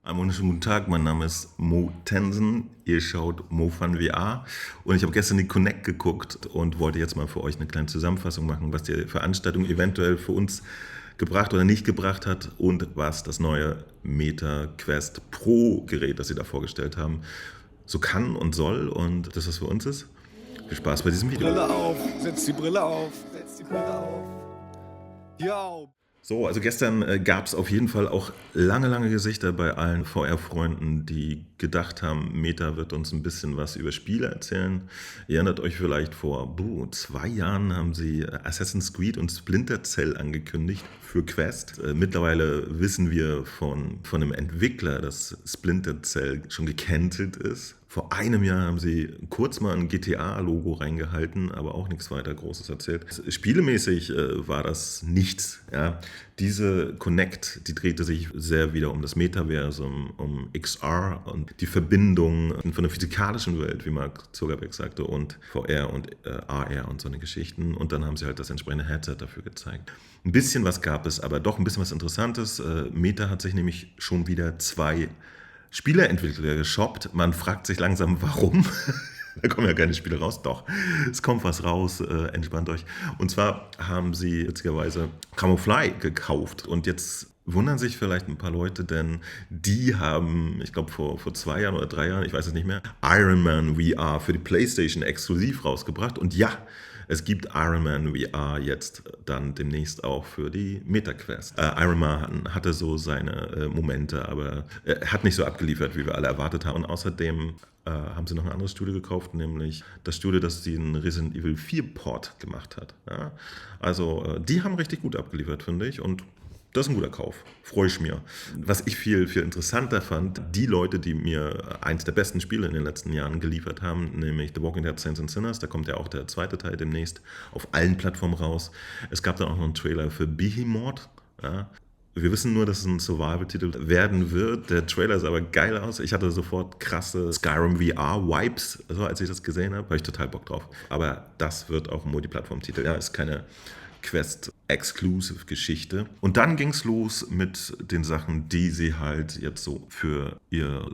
Einen wunderschönen guten Tag, mein Name ist Mo Tensen, ihr schaut MoFun VR und ich habe gestern die Connect geguckt und wollte jetzt mal für euch eine kleine Zusammenfassung machen, was die Veranstaltung eventuell für uns gebracht oder nicht gebracht hat und was das neue Meta Quest Pro Gerät, das sie da vorgestellt haben, so kann und soll und dass das für uns ist. Viel Spaß bei diesem Video. Brille auf, setz die Brille auf, setz die Brille auf. Yo. So, also gestern gab es auf jeden Fall auch lange Gesichter bei allen VR-Freunden, die gedacht haben, Meta wird uns ein bisschen was über Spiele erzählen. Ihr erinnert euch vielleicht, vor 2 Jahren haben sie Assassin's Creed und Splinter Cell angekündigt für Quest. Mittlerweile wissen wir von einem Entwickler, dass Splinter Cell schon gecancelt ist. Vor einem Jahr haben sie kurz mal ein GTA-Logo reingehalten, aber auch nichts weiter Großes erzählt. Spielemäßig war das nichts. Ja. Diese Connect, die drehte sich sehr wieder um das Metaversum, um XR und die Verbindung von der physikalischen Welt, wie Mark Zuckerberg sagte, und VR und AR und so eine Geschichten. Und dann haben sie halt das entsprechende Headset dafür gezeigt. Ein bisschen was gab es, aber doch ein bisschen was Interessantes. Meta hat sich nämlich schon wieder 2 Spieleentwickler geshoppt. Man fragt sich langsam, warum. Da kommen ja keine Spiele raus. Doch, es kommt was raus. Entspannt euch. Und zwar haben sie witzigerweise Camouflage gekauft. Und jetzt wundern sich vielleicht ein paar Leute, denn die haben, ich glaube vor 2 Jahren oder 3 Jahren, ich weiß es nicht mehr, Iron Man VR für die PlayStation exklusiv rausgebracht. Und ja, es gibt Iron Man VR jetzt dann demnächst auch für die MetaQuest. Iron Man hatte so seine Momente, aber er hat nicht so abgeliefert, wie wir alle erwartet haben. Und außerdem haben sie noch ein anderes Studio gekauft, nämlich das Studio, das den Resident Evil 4 Port gemacht hat. Ja? Also die haben richtig gut abgeliefert, finde ich. Und das ist ein guter Kauf, freue ich mir. Was ich viel interessanter fand, die Leute, die mir eins der besten Spiele in den letzten Jahren geliefert haben, nämlich The Walking Dead Saints and Sinners, da kommt ja auch der zweite Teil demnächst auf allen Plattformen raus. Es gab dann auch noch einen Trailer für Behemoth. Ja. Wir wissen nur, dass es ein Survival-Titel werden wird. Der Trailer sah aber geil aus. Ich hatte sofort krasse Skyrim VR-Vibes, also als ich das gesehen habe. Habe ich total Bock drauf. Aber das wird auch ein Multiplattform-Titel. Ja, ist keine Quest-Exclusive-Geschichte. Und dann ging es los mit den Sachen, die sie halt jetzt so für ihre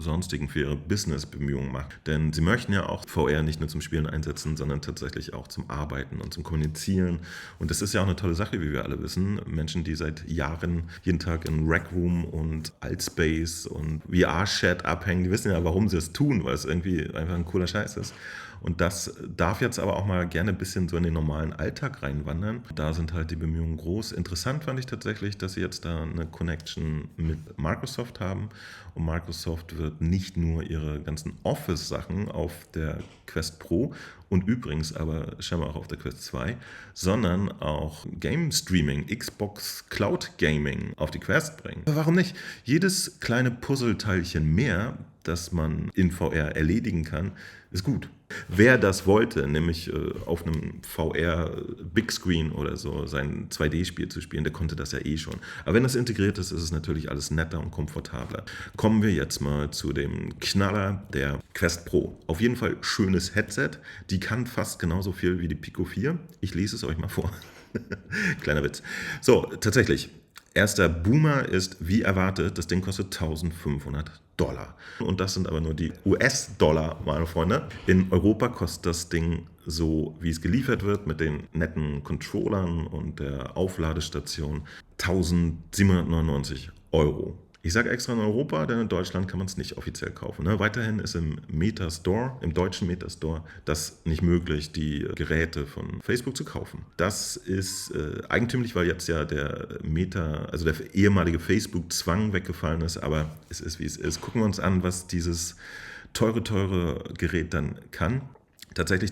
Business-Bemühungen machen. Denn sie möchten ja auch VR nicht nur zum Spielen einsetzen, sondern tatsächlich auch zum Arbeiten und zum Kommunizieren. Und das ist ja auch eine tolle Sache, wie wir alle wissen. Menschen, die seit Jahren jeden Tag in Rec Room und Altspace und VR-Chat abhängen, die wissen ja, warum sie es tun, weil es irgendwie einfach ein cooler Scheiß ist. Und das darf jetzt aber auch mal gerne ein bisschen so in den normalen Alltag reinwandern. Da sind halt die Bemühungen groß. Interessant fand ich tatsächlich, dass sie jetzt da eine Connection mit Microsoft haben. Und Microsoft wird nicht nur ihre ganzen Office-Sachen auf der Quest Pro und übrigens aber scheinbar auch auf der Quest 2, sondern auch Game Streaming, Xbox Cloud Gaming auf die Quest bringen. Aber warum nicht? Jedes kleine Puzzleteilchen mehr, das man in VR erledigen kann, ist gut. Wer das wollte, nämlich auf einem VR Big Screen oder so sein 2D-Spiel zu spielen, der konnte das ja eh schon. Aber wenn das integriert ist, ist es natürlich alles netter und komfortabler. Kommen wir jetzt mal zu dem Knaller der Quest Pro. Auf jeden Fall schönes Headset. Die kann fast genauso viel wie die Pico 4. Ich lese es euch mal vor. Kleiner Witz. So, tatsächlich. Erster Boomer ist, wie erwartet, das Ding kostet $1.500. Und das sind aber nur die US-Dollar, meine Freunde. In Europa kostet das Ding so, wie es geliefert wird, mit den netten Controllern und der Aufladestation, 1.799 Euro. Ich sage extra in Europa, denn in Deutschland kann man es nicht offiziell kaufen. Ne? Weiterhin ist im Metastore, im deutschen Metastore, das nicht möglich, die Geräte von Facebook zu kaufen. Das ist eigentümlich, weil jetzt ja der der ehemalige Facebook-Zwang weggefallen ist, aber es ist, wie es ist. Gucken wir uns an, was dieses teure Gerät dann kann. Tatsächlich,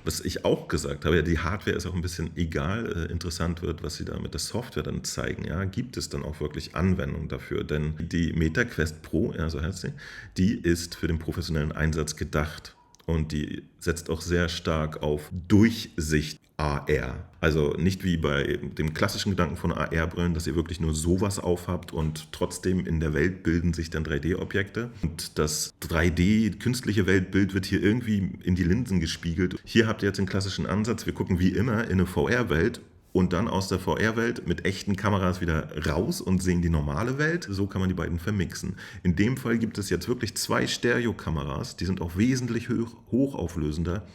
was ich auch gesagt habe, ja, die Hardware ist auch ein bisschen egal. Interessant wird, was sie da mit der Software dann zeigen. Ja, gibt es dann auch wirklich Anwendungen dafür? Denn die Meta Quest Pro, ja, so heißt sie, die ist für den professionellen Einsatz gedacht. Und die setzt auch sehr stark auf Durchsicht AR. Also nicht wie bei dem klassischen Gedanken von AR-Brillen, dass ihr wirklich nur sowas aufhabt und trotzdem in der Welt bilden sich dann 3D-Objekte. Und das 3D-künstliche Weltbild wird hier irgendwie in die Linsen gespiegelt. Hier habt ihr jetzt den klassischen Ansatz, wir gucken wie immer in eine VR-Welt und dann aus der VR-Welt mit echten Kameras wieder raus und sehen die normale Welt. So kann man die beiden vermixen. In dem Fall gibt es jetzt wirklich 2 Stereo-Kameras, die sind auch wesentlich hochauflösender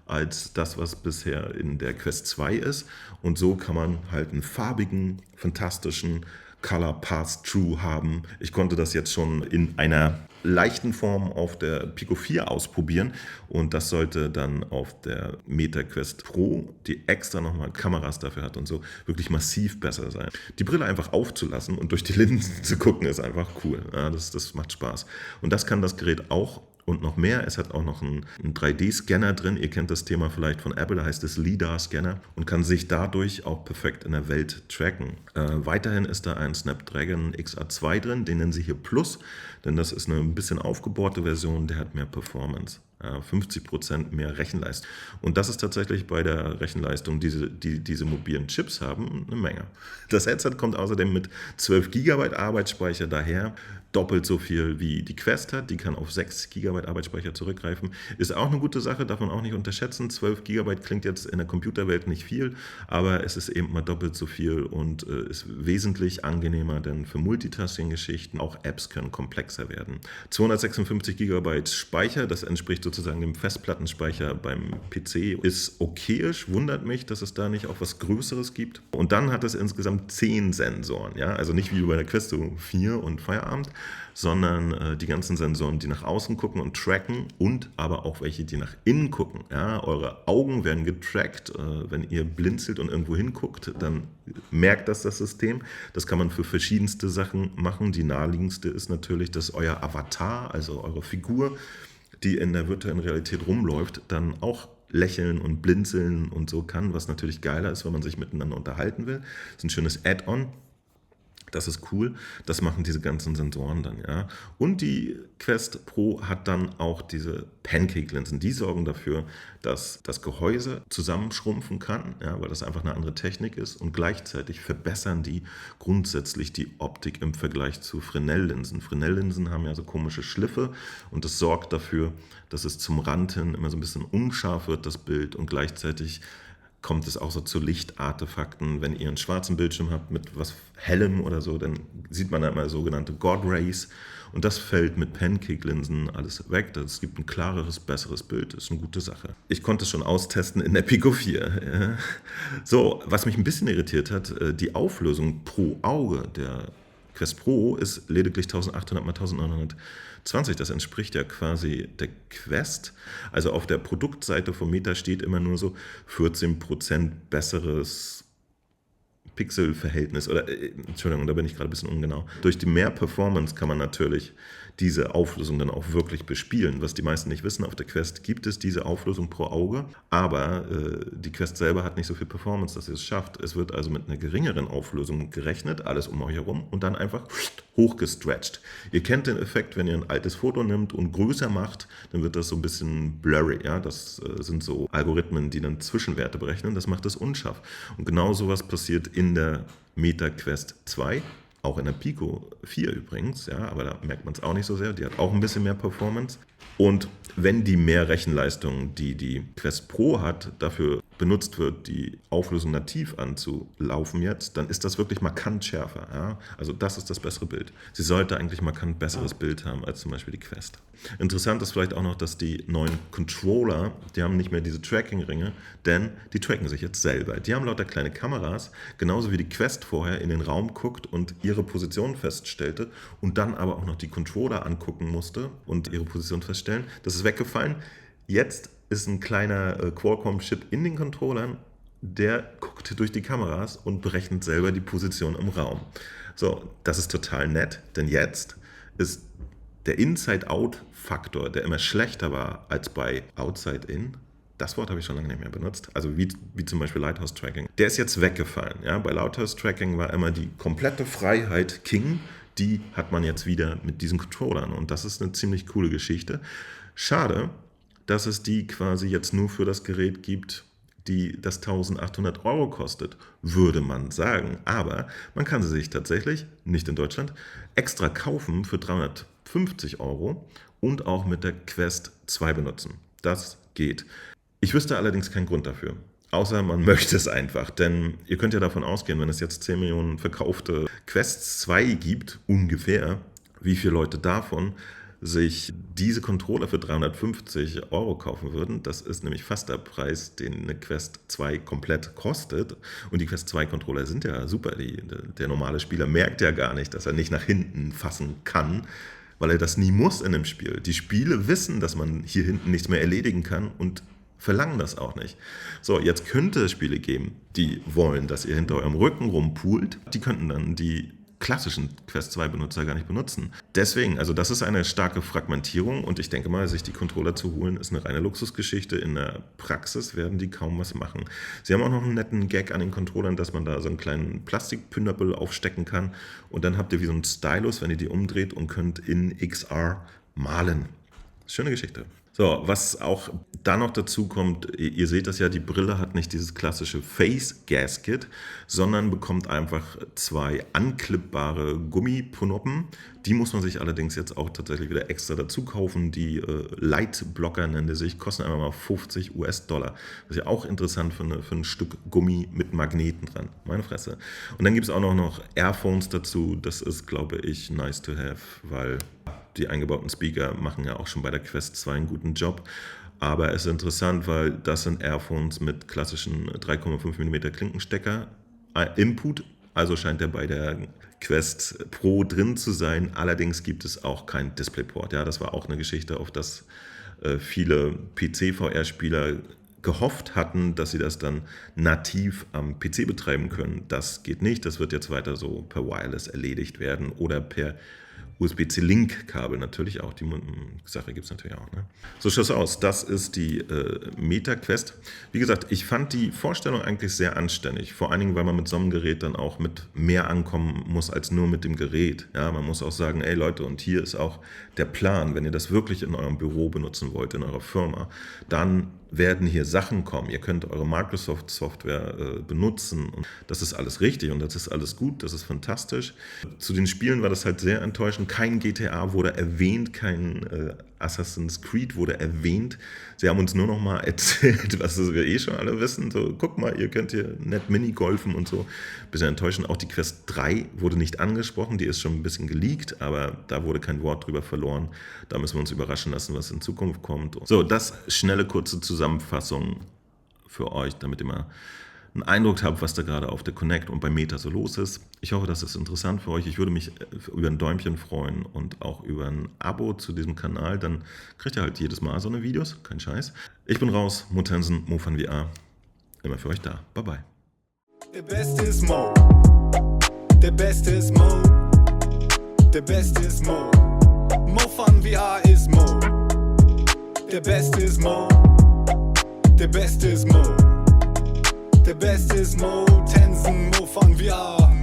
als das, was bisher in der Quest 2 ist. Und so kann man halt einen farbigen, fantastischen Color Pass-Through haben. Ich konnte das jetzt schon in einer leichten Form auf der Pico 4 ausprobieren und das sollte dann auf der Meta Quest Pro, die extra nochmal Kameras dafür hat und so, wirklich massiv besser sein. Die Brille einfach aufzulassen und durch die Linsen zu gucken, ist einfach cool. Ja, das macht Spaß. Und das kann das Gerät auch. Und noch mehr, es hat auch noch einen 3D-Scanner drin. Ihr kennt das Thema vielleicht von Apple, da heißt es LiDAR-Scanner und kann sich dadurch auch perfekt in der Welt tracken. Weiterhin ist da ein Snapdragon XR2 drin, den nennen sie hier Plus, denn das ist eine ein bisschen aufgebohrte Version, der hat mehr Performance. 50% mehr Rechenleistung. Und das ist tatsächlich bei der Rechenleistung, die diese mobilen Chips haben, eine Menge. Das Headset kommt außerdem mit 12 GB Arbeitsspeicher daher, doppelt so viel wie die Quest hat. Die kann auf 6 GB Arbeitsspeicher zurückgreifen. Ist auch eine gute Sache, darf man auch nicht unterschätzen. 12 GB klingt jetzt in der Computerwelt nicht viel, aber es ist eben mal doppelt so viel und ist wesentlich angenehmer, denn für Multitasking-Geschichten, auch Apps können komplexer werden. 256 GB Speicher, das entspricht sozusagen dem Festplattenspeicher beim PC, ist okayisch. Wundert mich, dass es da nicht auch was Größeres gibt. Und dann hat es insgesamt 10 Sensoren, ja, also nicht wie bei der Quest so 4 und Feierabend, sondern die ganzen Sensoren, die nach außen gucken und tracken und aber auch welche, die nach innen gucken. Ja, eure Augen werden getrackt. Wenn ihr blinzelt und irgendwo hinguckt, dann merkt das System. Das kann man für verschiedenste Sachen machen. Die naheliegendste ist natürlich, dass euer Avatar, also eure Figur, die in der virtuellen Realität rumläuft, dann auch lächeln und blinzeln und so kann, was natürlich geiler ist, wenn man sich miteinander unterhalten will. Das ist ein schönes Add-on. Das ist cool. Das machen diese ganzen Sensoren dann, ja. Und die Quest Pro hat dann auch diese Pancake-Linsen. Die sorgen dafür, dass das Gehäuse zusammenschrumpfen kann, ja, weil das einfach eine andere Technik ist. Und gleichzeitig verbessern die grundsätzlich die Optik im Vergleich zu Fresnel-Linsen. Fresnel-Linsen haben ja so komische Schliffe und das sorgt dafür, dass es zum Rand hin immer so ein bisschen unscharf wird, das Bild, und gleichzeitig kommt es auch so zu Lichtartefakten. Wenn ihr einen schwarzen Bildschirm habt mit was Hellem oder so, dann sieht man da immer sogenannte God Rays. Und das fällt mit Pancake-Linsen alles weg. Es gibt ein klareres, besseres Bild. Das ist eine gute Sache. Ich konnte es schon austesten in der Pico 4. Ja. So, was mich ein bisschen irritiert hat, die Auflösung pro Auge der Quest Pro ist lediglich 1800 x 1920. Das entspricht ja quasi der Quest. Also auf der Produktseite von Meta steht immer nur so 14% besseres Pixelverhältnis. Oder, Entschuldigung, da bin ich gerade ein bisschen ungenau. Durch die mehr Performance kann man natürlich diese Auflösung dann auch wirklich bespielen. Was die meisten nicht wissen, auf der Quest gibt es diese Auflösung pro Auge, aber die Quest selber hat nicht so viel Performance, dass sie es schafft. Es wird also mit einer geringeren Auflösung gerechnet, alles um euch herum, und dann einfach hochgestretcht. Ihr kennt den Effekt, wenn ihr ein altes Foto nimmt und größer macht, dann wird das so ein bisschen blurry. Ja? Das sind so Algorithmen, die dann Zwischenwerte berechnen. Das macht es unscharf. Und genau sowas passiert in der Meta Quest 2. Auch in der Pico 4 übrigens, ja, aber da merkt man es auch nicht so sehr. Die hat auch ein bisschen mehr Performance. Und wenn die mehr Rechenleistung, die die Quest Pro hat, dafür benutzt wird, die Auflösung nativ anzulaufen jetzt, dann ist das wirklich markant schärfer. Ja? Also das ist das bessere Bild. Sie sollte eigentlich markant besseres Bild haben als zum Beispiel die Quest. Interessant ist vielleicht auch noch, dass die neuen Controller, die haben nicht mehr diese Tracking-Ringe, denn die tracken sich jetzt selber. Die haben lauter kleine Kameras, genauso wie die Quest vorher in den Raum guckt und ihre Position feststellte und dann aber auch noch die Controller angucken musste und ihre Position feststellen. Das ist weggefallen. Jetzt ist ein kleiner Qualcomm-Chip in den Controllern, der guckt durch die Kameras und berechnet selber die Position im Raum. So, das ist total nett, denn jetzt ist der Inside-Out-Faktor, der immer schlechter war als bei Outside-In, das Wort habe ich schon lange nicht mehr benutzt, also wie zum Beispiel Lighthouse-Tracking, der ist jetzt weggefallen. Ja? Bei Lighthouse-Tracking war immer die komplette Freiheit King, die hat man jetzt wieder mit diesen Controllern und das ist eine ziemlich coole Geschichte. Schade, dass es die quasi jetzt nur für das Gerät gibt, die das 1.800 € kostet, würde man sagen. Aber man kann sie sich tatsächlich, nicht in Deutschland, extra kaufen für 350 € und auch mit der Quest 2 benutzen. Das geht. Ich wüsste allerdings keinen Grund dafür. Außer man möchte es einfach, denn ihr könnt ja davon ausgehen, wenn es jetzt 10 Millionen verkaufte Quest 2 gibt, ungefähr, wie viele Leute davon sich diese Controller für 350 € kaufen würden. Das ist nämlich fast der Preis, den eine Quest 2 komplett kostet. Und die Quest 2 Controller sind ja super. Der normale Spieler merkt ja gar nicht, dass er nicht nach hinten fassen kann, weil er das nie muss in dem Spiel. Die Spiele wissen, dass man hier hinten nichts mehr erledigen kann und verlangen das auch nicht. So, jetzt könnte es Spiele geben, die wollen, dass ihr hinter eurem Rücken rumpoolt. Die könnten dann die klassischen Quest 2 Benutzer gar nicht benutzen. Deswegen, also das ist eine starke Fragmentierung und ich denke mal, sich die Controller zu holen, ist eine reine Luxusgeschichte. In der Praxis werden die kaum was machen. Sie haben auch noch einen netten Gag an den Controllern, dass man da so einen kleinen Plastikpünderl aufstecken kann und dann habt ihr wie so einen Stylus, wenn ihr die umdreht und könnt in XR malen. Schöne Geschichte. So, was auch da noch dazu kommt, ihr seht das ja, die Brille hat nicht dieses klassische Face Gasket, sondern bekommt einfach 2 anklippbare Gummiponoppen. Die muss man sich allerdings jetzt auch tatsächlich wieder extra dazu kaufen. Die Lightblocker nennen die sich, kosten einfach mal $50. Was ich auch interessant finde für ein Stück Gummi mit Magneten dran. Meine Fresse. Und dann gibt es auch noch Airphones dazu. Das ist, glaube ich, nice to have, weil die eingebauten Speaker machen ja auch schon bei der Quest 2 einen guten Job. Aber es ist interessant, weil das sind Airphones mit klassischen 3,5 mm Klinkenstecker Input. Also scheint der bei der Quest Pro drin zu sein. Allerdings gibt es auch kein DisplayPort. Ja, das war auch eine Geschichte, auf das viele PC-VR-Spieler gehofft hatten, dass sie das dann nativ am PC betreiben können. Das geht nicht. Das wird jetzt weiter so per Wireless erledigt werden oder per USB-C-Link-Kabel natürlich auch. Die Sache gibt es natürlich auch. Ne? So schaut es aus. Das ist die Meta-Quest. Wie gesagt, ich fand die Vorstellung eigentlich sehr anständig. Vor allen Dingen, weil man mit so einem Gerät dann auch mit mehr ankommen muss als nur mit dem Gerät. Ja, man muss auch sagen, ey Leute, und hier ist auch der Plan, wenn ihr das wirklich in eurem Büro benutzen wollt, in eurer Firma, dann werden hier Sachen kommen. Ihr könnt eure Microsoft-Software benutzen und das ist alles richtig und das ist alles gut, das ist fantastisch. Zu den Spielen war das halt sehr enttäuschend. Kein GTA wurde erwähnt, kein Assassin's Creed wurde erwähnt. Sie haben uns nur noch mal erzählt, was wir eh schon alle wissen. So, guck mal, ihr könnt hier nett Minigolfen und so. Bisschen enttäuschend. Auch die Quest 3 wurde nicht angesprochen, die ist schon ein bisschen geleakt, aber da wurde kein Wort drüber verloren. Da müssen wir uns überraschen lassen, was in Zukunft kommt. So, das schnelle, kurze Zusammenfassung für euch, damit ihr mal einen Eindruck habt, was da gerade auf der Connect und bei Meta so los ist. Ich hoffe, das ist interessant für euch. Ich würde mich über ein Däumchen freuen und auch über ein Abo zu diesem Kanal. Dann kriegt ihr halt jedes Mal so eine Videos. Kein Scheiß. Ich bin raus. Motensen, Mofan VR. Immer für euch da. Bye, bye. Der Beste ist Mo. Der Beste ist Mo. Der Beste ist Mo. Mofan VR ist Mo. Der Beste ist Mo. Der Beste ist Mo. Der Beste ist Mo, Tensen, Mofan VR.